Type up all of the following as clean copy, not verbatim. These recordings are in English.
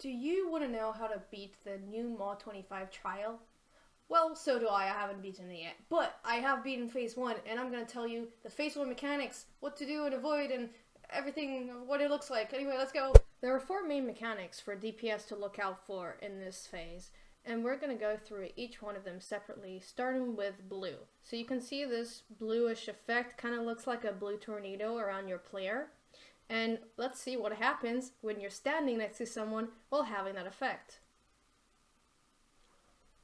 Do you want to know how to beat the new Mod 25 trial? Well, so do I. I haven't beaten it yet. But I have beaten Phase 1, and I'm going to tell you the Phase 1 mechanics, what to do and avoid, and everything, what it looks like. Anyway, let's go. There are 4 main mechanics for DPS to look out for in this phase, and we're going to go through each one of them separately, starting with blue. So you can see this bluish effect kind of looks like a blue tornado around your player. And let's see what happens when you're standing next to someone while having that effect.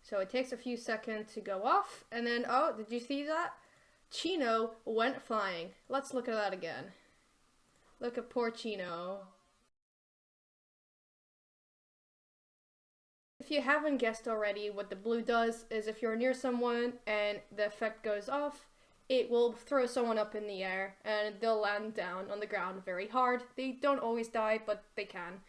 So it takes a few seconds to go off, and then, oh, did you see that? Chino went flying. Let's look at that again. Look at poor Chino. If you haven't guessed already, what the blue does is if you're near someone and the effect goes off, it will throw someone up in the air and they'll land down on the ground very hard. They don't always die, but they can.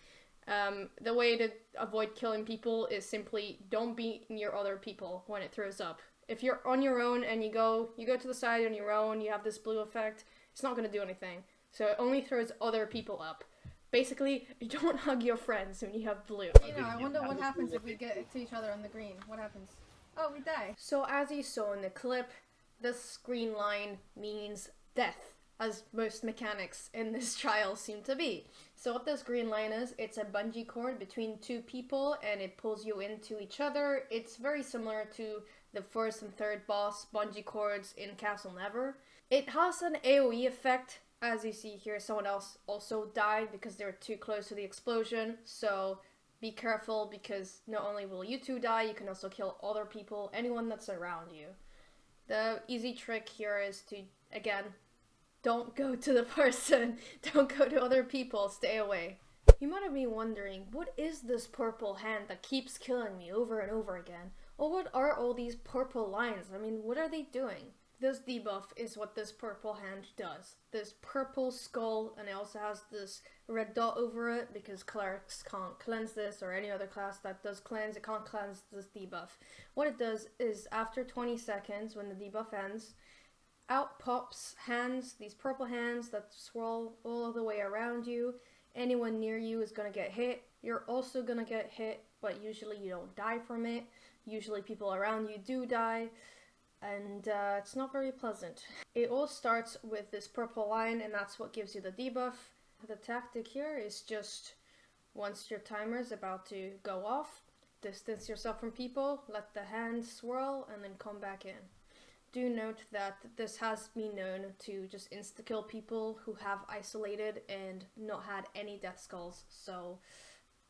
The way to avoid killing people is simply don't be near other people when it throws up. If you're on your own and you go to the side on your own, you have this blue effect, it's not going to do anything. So it only throws other people up. Basically, don't hug your friends when you have blue. You know, I wonder what happens if we get to each other on the green. What happens? Oh, we die. So as you saw in the clip, this green line means death, as most mechanics in this trial seem to be. So what this green line is, it's a bungee cord between 2 people and it pulls you into each other. It's very similar to the first and third boss bungee cords in Castle Never. It has an AoE effect. As you see here, someone else also died because they were too close to the explosion. So be careful, because not only will you 2 die, you can also kill other people, anyone that's around you. The easy trick here is to, again, don't go to the person. Don't go to other people. Stay away. You might have been wondering, what is this purple hand that keeps killing me over and over again? Or what are all these purple lines? I mean, what are they doing? This debuff is what this purple hand does. This purple skull, and it also has this red dot over it because clerics can't cleanse this, or any other class that does cleanse, it can't cleanse this debuff. What it does is after 20 seconds, when the debuff ends, out pops hands, these purple hands that swirl all the way around you. Anyone near you is going to get hit. You're also going to get hit, but usually you don't die from it. Usually people around you do die. And it's not very pleasant. It all starts with this purple line, and that's what gives you the debuff. The tactic here is just, once your timer is about to go off, distance yourself from people, let the hand swirl, and then come back in. Do note that this has been known to just insta-kill people who have isolated and not had any death skulls, so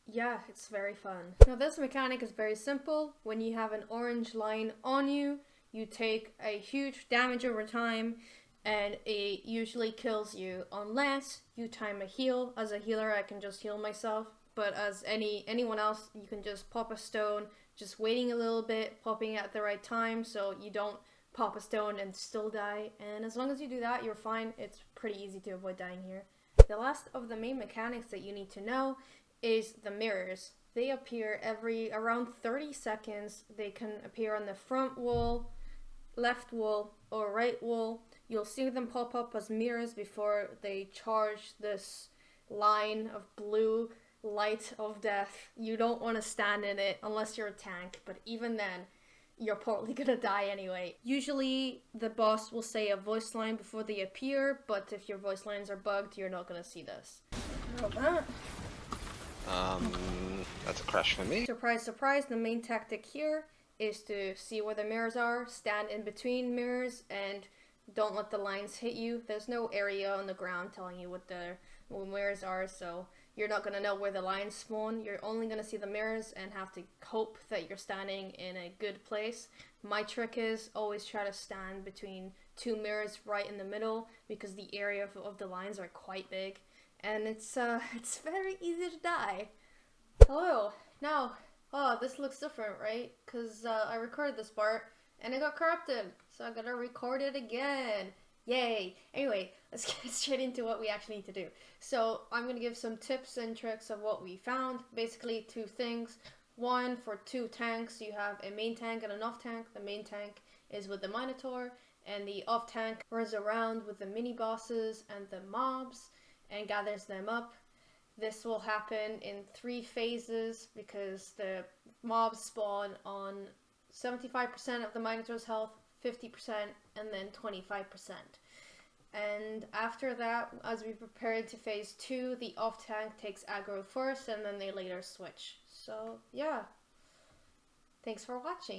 yeah, it's very fun. Now this mechanic is very simple. When you have an orange line on you, you take a huge damage over time, and it usually kills you unless you time a heal. As a healer, I can just heal myself, but as anyone else, you can just pop a stone, just waiting a little bit, popping at the right time so you don't pop a stone and still die. And as long as you do that, you're fine. It's pretty easy to avoid dying here. The last of the main mechanics that you need to know is the mirrors. They appear around 30 seconds. They can appear on the front wall, left wall, or right wall. You'll see them pop up as mirrors before they charge this line of blue light of death. You don't want to stand in it unless you're a tank, but even then, you're probably gonna die anyway. Usually, the boss will say a voice line before they appear, but if your voice lines are bugged, you're not gonna see this. That's a crash for me. Surprise, surprise, the main tactic here is to see where the mirrors are, stand in between mirrors, and don't let the lines hit you. There's no area on the ground telling you what the mirrors are, so you're not going to know where the lines spawn. You're only going to see the mirrors and have to hope that you're standing in a good place. My trick is always try to stand between 2 mirrors right in the middle, because the area of the lines are quite big, and it's very easy to die. Hello. Now, oh, this looks different, right? Because I recorded this part, and it got corrupted, so I gotta record it again. Yay! Anyway, let's get straight into what we actually need to do. So, I'm gonna give some tips and tricks of what we found. Basically, 2 things. One, for 2 tanks, you have a main tank and an off tank. The main tank is with the Minotaur, and the off tank runs around with the mini bosses and the mobs and gathers them up. This will happen in 3 phases because the mobs spawn on 75% of the Minotaur's health, 50%, and then 25%. And after that, as we prepare to phase 2, the off-tank takes aggro first, and then they later switch. So, yeah. Thanks for watching.